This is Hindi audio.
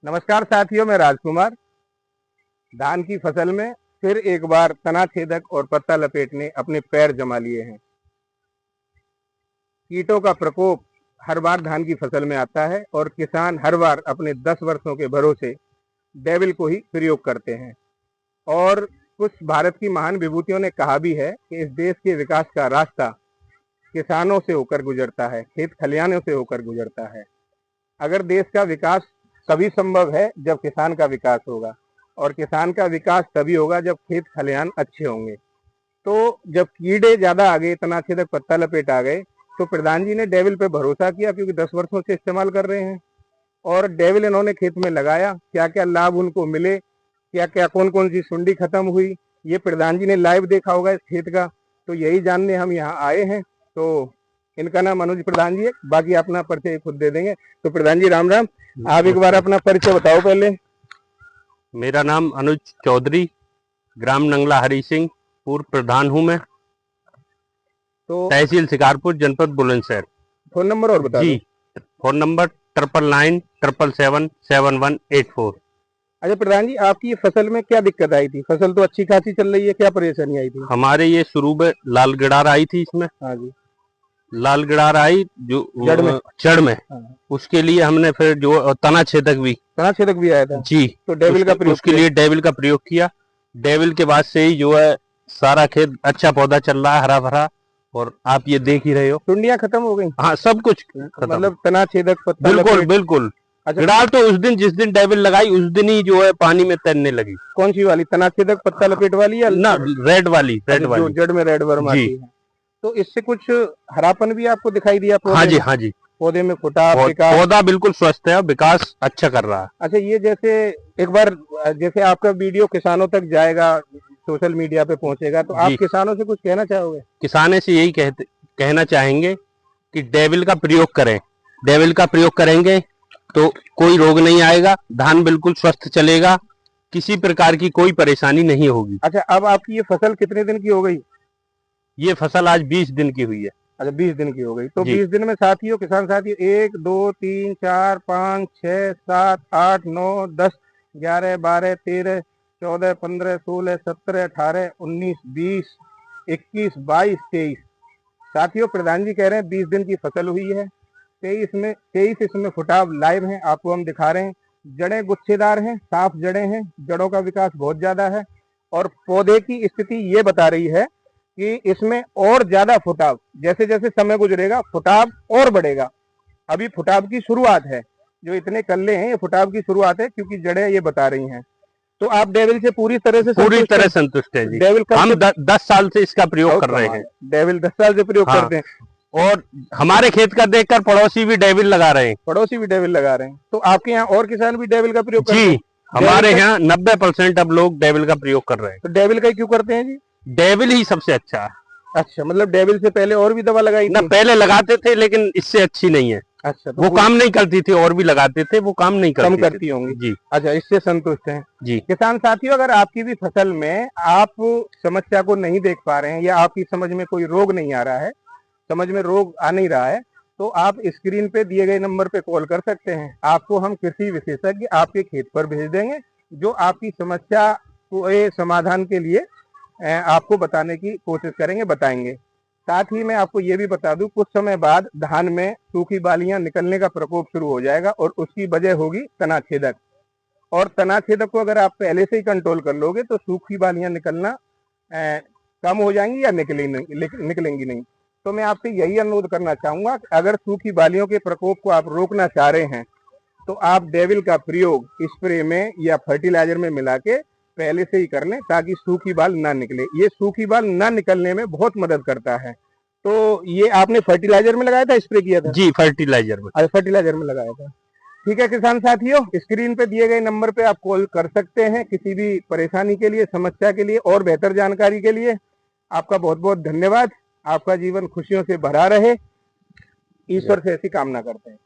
नमस्कार साथियों, मैं राजकुमार। धान की फसल में फिर एक बार तना छेदक और पत्ता लपेट ने अपने पैर जमा लिए हैं। कीटों का प्रकोप हर बार धान की फसल में आता है और किसान हर बार अपने 10 वर्षों के भरोसे डेविल को ही प्रयोग करते हैं। और कुछ भारत की महान विभूतियों ने कहा भी है कि इस देश के विकास का रास्ता किसानों से होकर गुजरता है, खेत खलिहानों से होकर गुजरता है। अगर देश का विकास तभी संभव है जब किसान का विकास होगा, और किसान का विकास तभी होगा जब खेत खलिहान अच्छे होंगे। तो जब कीड़े ज्यादा आ गए, तना छेदक पत्ता लपेट आ गए, तो प्रधान जी ने डेविल पे भरोसा किया, क्योंकि 10 वर्षों से इस्तेमाल कर रहे हैं। और डेविल इन्होंने खेत में लगाया, क्या क्या लाभ उनको मिले, क्या क्या कौन कौन सी सुंडी खत्म हुई, ये प्रधान जी ने लाइव देखा होगा इस खेत का। तो यही जानने हम यहाँ आए हैं। तो इनका नाम अनुज प्रधान जी है, बाकी अपना परिचय खुद दे देंगे। तो प्रधान जी राम राम, आप एक बार अपना परिचय बताओ पहले। मेरा नाम अनुज चौधरी, ग्राम नंगला हरि सिंह, पूर्व प्रधान हूं मैं। तो तहसील शिकारपुर, जनपद बुलंदशहर। फोन नंबर और बता जी, फोन नंबर 9997777184। अच्छा प्रधान जी, आपकी ये फसल में क्या दिक्कत आई थी? फसल तो अच्छी खासी चल रही है, क्या परेशानी आई थी? हमारे ये शुरू में लाल गिडार आई थी, इसमें हाँ जी, लाल गिडार आई जो जड़ में हाँ। उसके लिए हमने फिर जो तना छेदक भी आया था जी, तो डेविल का प्रयोग उसके लिए डेविल का प्रयोग किया। डेविल के बाद से ही जो है सारा खेत अच्छा पौधा चल रहा है, हरा भरा। और आप ये देख ही रहे हो, सुंडियां खत्म हो गई। हाँ, सब कुछ खत्म। मतलब तना छेदक पत्ता बिल्कुल बिल्कुल। अच्छा, गिडार तो उस दिन, जिस दिन डेविल लगाई उस दिन ही जो है पानी में तैरने लगी। कौन सी वाली, तना छेदक पत्ता लपेट वाली या ना, रेड वाली, जो जड़ में रेड वर्म आती है? तो इससे कुछ हरापन भी आपको दिखाई दिया पौधे? हाँ जी, हाँ जी। पौधे में फुटाव, विकास? पौधा बिल्कुल स्वस्थ है, विकास अच्छा कर रहा है। अच्छा, ये जैसे एक बार जैसे आपका वीडियो किसानों तक जाएगा, सोशल मीडिया पे पहुंचेगा, तो आप किसानों से कुछ कहना चाहोगे? किसानों से यही कहना चाहेंगे कि डेविल का प्रयोग करें। डेविल का प्रयोग करेंगे तो कोई रोग नहीं आएगा, धान बिल्कुल स्वस्थ चलेगा, किसी प्रकार की कोई परेशानी नहीं होगी। अच्छा, अब आपकी ये फसल कितने दिन की हो गई? ये फसल आज 20 दिन की हुई है। अच्छा, 20 दिन की हो गई। तो 20 दिन में साथियों, किसान साथियों, 1 2 3 4 5 6 7 8 9 10 11 12 13 14 15 16 17 18 19 20 21 22 23। साथियों, प्रधान जी कह रहे हैं 20 दिन की फसल हुई है। 23 इसमें फुटाव लाइव हैं, आपको हम दिखा रहे हैं। जड़ें गुच्छेदार हैं, साफ जड़ें हैं, जड़ों का विकास बहुत ज्यादा है। और पौधे की स्थिति ये बता रही है कि इसमें और ज्यादा फुटाव, जैसे जैसे समय गुजरेगा फुटाव और बढ़ेगा। अभी फुटाव की शुरुआत है, जो इतने कल्ले हैं ये फुटाव की शुरुआत है, क्योंकि जड़ें ये बता रही हैं। तो आप डेविल से पूरी तरह संतुष्ट है जी। डेविल हम 10 साल से इसका प्रयोग कर रहे हैं। डेविल 10 साल से प्रयोग करते हैं। और हमारे खेत का देखकर पड़ोसी भी डेविल लगा रहे हैं। तो आपके यहाँ और किसान भी डेविल का प्रयोग करते हैं? जी, हमारे यहाँ 90% अब लोग डेविल का प्रयोग कर रहे हैं। तो डेविल का क्यों करते हैं जी? डेविल ही सबसे अच्छा है। अच्छा, मतलब डेविल से पहले और भी दवा लगाई ना, पहले लगाते थे लेकिन इससे अच्छी नहीं है। अच्छा, तो वो काम नहीं करती थी, और भी लगाते थे, वो काम नहीं करती, कम करती होंगी जी। अच्छा, इससे संतुष्ट हैं जी। किसान साथियों, अगर आपकी भी फसल में आप समस्या को नहीं देख पा रहे हैं, या आपकी समझ में कोई रोग नहीं आ रहा है, समझ में रोग आ नहीं रहा है, तो आप स्क्रीन पे दिए गए नंबर पे कॉल कर सकते हैं। आपको हम कृषि विशेषज्ञ आपके खेत पर भेज देंगे, जो आपकी समस्या को समाधान के लिए आपको बताने की कोशिश करेंगे, बताएंगे। साथ ही मैं आपको ये भी बता दूं, कुछ समय बाद धान में सूखी बालियां निकलने का प्रकोप शुरू हो जाएगा, और उसकी वजह होगी तना छेदक। और तना छेदक को अगर आप पहले से ही कंट्रोल कर लोगे तो सूखी बालियां निकलना कम हो जाएंगी, या निकलेंगी नहीं। तो मैं आपसे यही अनुरोध करना चाहूंगा कि अगर सूखी बालियों के प्रकोप को आप रोकना चाह रहे हैं, तो आप डेविल का प्रयोग स्प्रे में या फर्टिलाइजर में मिला के पहले से ही कर लें, ताकि सूखी बाल ना निकले। ये सूखी बाल ना निकलने में बहुत मदद करता है। तो ये आपने फर्टिलाइजर में लगाया था, स्प्रे किया था? जी, फर्टिलाइजर में। अच्छा, फर्टिलाइजर में लगाया था। ठीक है किसान साथियों, स्क्रीन पे दिए गए नंबर पे आप कॉल कर सकते हैं किसी भी परेशानी के लिए, समस्या के लिए, और बेहतर जानकारी के लिए। आपका बहुत बहुत धन्यवाद। आपका जीवन खुशियों से भरा रहे, ईश्वर से ऐसी कामना करते हैं।